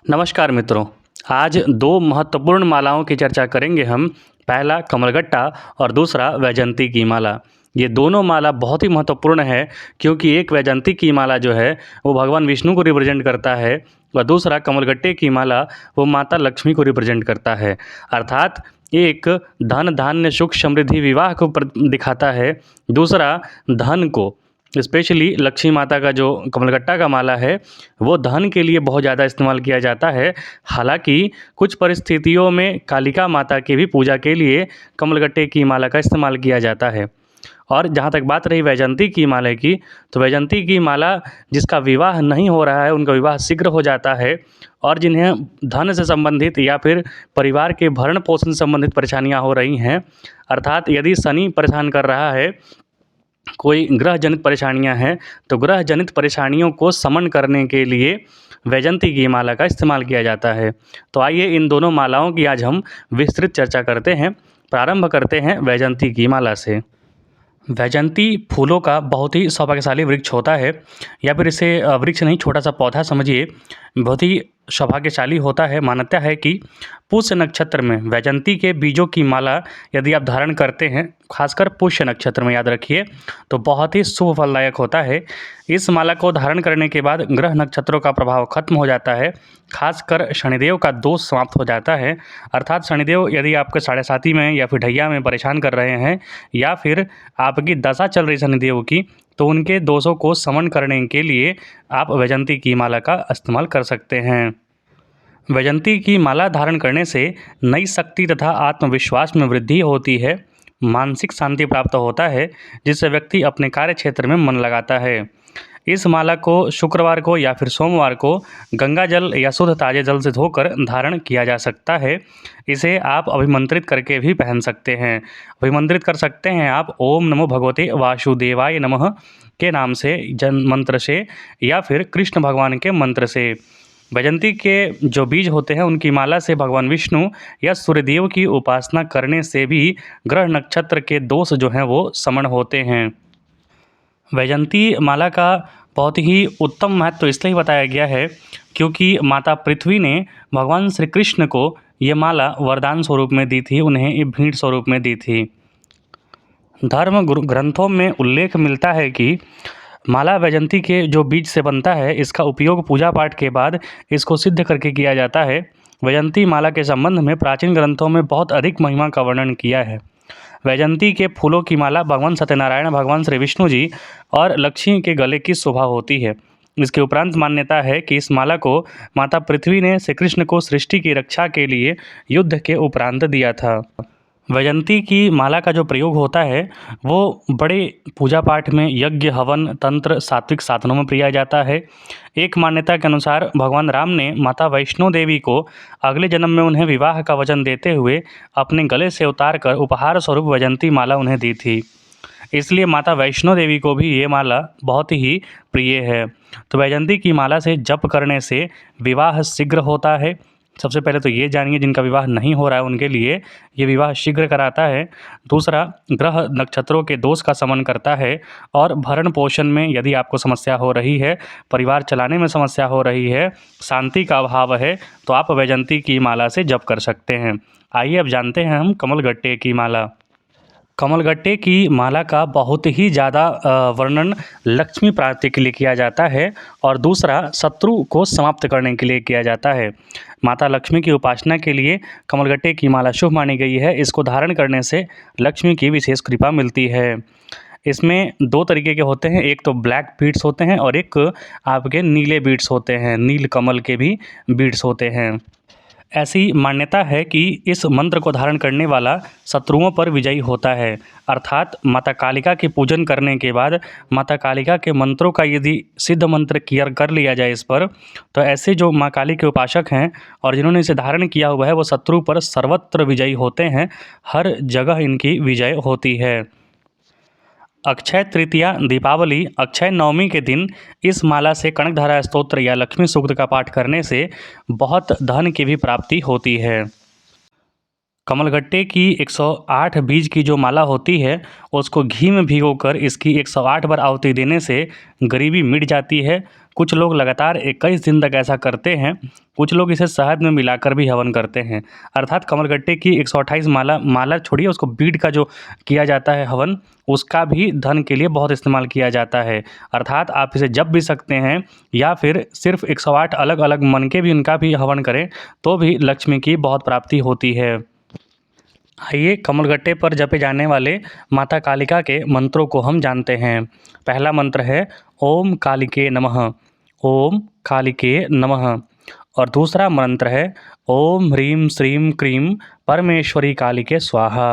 नमस्कार मित्रों। आज दो महत्वपूर्ण मालाओं की चर्चा करेंगे हम। पहला कमलगट्टा और दूसरा वैजयंती की माला। ये दोनों माला बहुत ही महत्वपूर्ण है क्योंकि एक वैजयंती की माला जो है वो भगवान विष्णु को रिप्रेजेंट करता है और दूसरा कमलगट्टे की माला वो माता लक्ष्मी को रिप्रेजेंट करता है। अर्थात एक धन धान्य सुख समृद्धि विवाह को दिखाता है, दूसरा धन को, स्पेशली लक्ष्मी माता का जो कमलगट्टा का माला है वो धन के लिए बहुत ज़्यादा इस्तेमाल किया जाता है। हालांकि कुछ परिस्थितियों में कालिका माता की भी पूजा के लिए कमलगट्टे की माला का इस्तेमाल किया जाता है। और जहाँ तक बात रही वैजयंती की माला की, तो वैजयंती की माला जिसका विवाह नहीं हो रहा है उनका विवाह शीघ्र हो जाता है, और जिन्हें धन से संबंधित या फिर परिवार के भरण पोषण से संबंधित परेशानियाँ हो रही हैं, अर्थात यदि शनि परेशान कर रहा है, कोई ग्रह जनित परेशानियां हैं, तो ग्रह जनित परेशानियों को समन करने के लिए वैजयंती की माला का इस्तेमाल किया जाता है। तो आइए इन दोनों मालाओं की आज हम विस्तृत चर्चा करते हैं। प्रारंभ करते हैं वैजयंती की माला से। वैजयंती फूलों का बहुत ही सौभाग्यशाली वृक्ष होता है, या फिर इसे वृक्ष नहीं, छोटा सा पौधा समझिए। बहुत ही सौभाग्यशाली होता है। मान्यता है कि पुष्य नक्षत्र में वैजयंती के बीजों की माला यदि आप धारण करते हैं, खासकर पुष्य नक्षत्र में, याद रखिए, तो बहुत ही शुभ फलदायक होता है। इस माला को धारण करने के बाद ग्रह नक्षत्रों का प्रभाव खत्म हो जाता है, खासकर शनिदेव का दोष समाप्त हो जाता है। अर्थात शनिदेव यदि आपके साढ़े साथी में या फिर ढैया में परेशान कर रहे हैं, या फिर आपकी दशा चल रही शनिदेव की, तो उनके दोषों को समन करने के लिए आप वैजयंती की माला का इस्तेमाल कर सकते हैं। वैजयंती की माला धारण करने से नई शक्ति तथा आत्मविश्वास में वृद्धि होती है, मानसिक शांति प्राप्त होता है, जिससे व्यक्ति अपने कार्य क्षेत्र में मन लगाता है। इस माला को शुक्रवार को या फिर सोमवार को गंगा जल या शुद्ध ताजे जल से धोकर धारण किया जा सकता है। इसे आप अभिमंत्रित करके भी पहन सकते हैं। अभिमंत्रित कर सकते हैं आप ओम नमो भगवते वासुदेवाय नमः के नाम से, जन मंत्र से, या फिर कृष्ण भगवान के मंत्र से। वैजयंती के जो बीज होते हैं उनकी माला से भगवान विष्णु या सूर्यदेव की उपासना करने से भी ग्रह नक्षत्र के दोष जो हैं वो समन होते हैं। वैजयंती माला का बहुत ही उत्तम महत्व इसलिए बताया गया है क्योंकि माता पृथ्वी ने भगवान श्री कृष्ण को ये माला वरदान स्वरूप में दी थी, उन्हें ये भेंट स्वरूप में दी थी। धर्म ग्रंथों में उल्लेख मिलता है कि माला वैजयंती के जो बीज से बनता है, इसका उपयोग पूजा पाठ के बाद इसको सिद्ध करके किया जाता है। वैजयंती माला के संबंध में प्राचीन ग्रंथों में बहुत अधिक महिमा का वर्णन किया है। वैजयंती के फूलों की माला भगवान सत्यनारायण, भगवान श्री विष्णु जी और लक्ष्मी के गले की शोभा होती है। इसके उपरांत मान्यता है कि इस माला को माता पृथ्वी ने श्री कृष्ण को सृष्टि की रक्षा के लिए युद्ध के उपरांत दिया था। वैजयंती की माला का जो प्रयोग होता है वो बड़े पूजा पाठ में, यज्ञ, हवन, तंत्र, सात्विक साधनों में किया जाता है। एक मान्यता के अनुसार भगवान राम ने माता वैष्णो देवी को अगले जन्म में उन्हें विवाह का वचन देते हुए अपने गले से उतार कर उपहार स्वरूप वैजयंती माला उन्हें दी थी। इसलिए माता वैष्णो देवी को भी ये माला बहुत ही प्रिय है। तो वैजयंती की माला से जप करने से विवाह शीघ्र होता है। सबसे पहले तो ये जानिए, जिनका विवाह नहीं हो रहा है उनके लिए ये विवाह शीघ्र कराता है। दूसरा, ग्रह नक्षत्रों के दोष का शमन करता है, और भरण पोषण में यदि आपको समस्या हो रही है, परिवार चलाने में समस्या हो रही है, शांति का अभाव है, तो आप वैजयंती की माला से जप कर सकते हैं। आइए अब जानते हैं हम कमलगट्टे की माला। कमलगट्टे की माला का बहुत ही ज़्यादा वर्णन लक्ष्मी प्राप्ति के लिए किया जाता है, और दूसरा शत्रु को समाप्त करने के लिए किया जाता है। माता लक्ष्मी की उपासना के लिए कमलगट्टे की माला शुभ मानी गई है। इसको धारण करने से लक्ष्मी की विशेष कृपा मिलती है। इसमें दो तरीके के होते हैं, एक तो ब्लैक बीड्स होते हैं और एक आपके नीले बीड्स होते हैं, नील कमल के भी बीड्स होते हैं। ऐसी मान्यता है कि इस मंत्र को धारण करने वाला शत्रुओं पर विजयी होता है। अर्थात माता कालिका के पूजन करने के बाद माता कालिका के मंत्रों का यदि सिद्ध मंत्र किया कर लिया जाए इस पर, तो ऐसे जो माँ काली के उपासक हैं और जिन्होंने इसे धारण किया हुआ है वो शत्रु पर सर्वत्र विजयी होते हैं। हर जगह इनकी विजय होती है। अक्षय तृतीया, दीपावली, अक्षय नवमी के दिन इस माला से कनकधारा स्तोत्र या लक्ष्मी सूक्त का पाठ करने से बहुत धन की भी प्राप्ति होती है। कमलगट्टे की 108 बीज की जो माला होती है उसको घी में भिगोकर इसकी 108 बार आहुति देने से गरीबी मिट जाती है। कुछ लोग लगातार 21 दिन तक ऐसा करते हैं। कुछ लोग इसे शहद में मिलाकर भी हवन करते हैं। अर्थात कमलगट्टे की 128 माला छोड़िए, उसको बीड का जो किया जाता है हवन, उसका भी धन के लिए बहुत इस्तेमाल किया जाता है। अर्थात आप इसे जप भी सकते हैं या फिर सिर्फ 108 अलग अलग मन के भी उनका भी हवन करें तो भी लक्ष्मी की बहुत प्राप्ति होती है। आइए कमलगट्टे पर जपे जाने वाले माता कालिका के मंत्रों को हम जानते हैं। पहला मंत्र है ओम कालिके नमः, ओम कालिके नमः। और दूसरा मंत्र है ओम ह्रीं श्रीं क्रीं परमेश्वरी कालिके स्वाहा।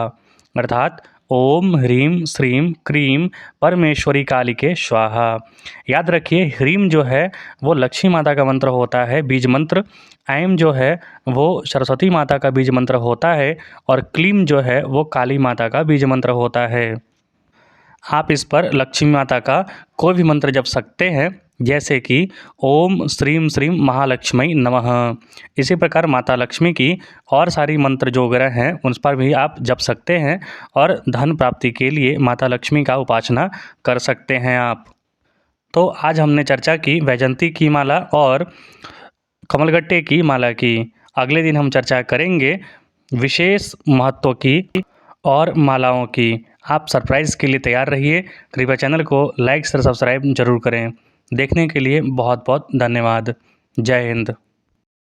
अर्थात ओम ह्रीं श्रीं क्रीं परमेश्वरी कालिके स्वाहा। याद रखिए, ह्रीं जो है वो लक्ष्मी माता का मंत्र होता है, बीज मंत्र। ऐं जो है वो सरस्वती माता का बीज मंत्र होता है और क्लीं जो है वो काली माता का बीज मंत्र होता है। आप इस पर लक्ष्मी माता का कोई भी मंत्र जप सकते हैं, जैसे कि ओम श्रीं श्रीं महालक्ष्मी नमः। इसी प्रकार माता लक्ष्मी की और सारी मंत्र जो वगैरह हैं उन पर भी आप जप सकते हैं और धन प्राप्ति के लिए माता लक्ष्मी का उपासना कर सकते हैं आप। तो आज हमने चर्चा की वैजयंती की माला और कमलगट्टे की माला की। अगले दिन हम चर्चा करेंगे विशेष महत्व की और मालाओं की। आप सरप्राइज़ के लिए तैयार रहिए। कृपया चैनल को लाइक और सब्सक्राइब जरूर करें। देखने के लिए बहुत बहुत धन्यवाद। जय हिंद।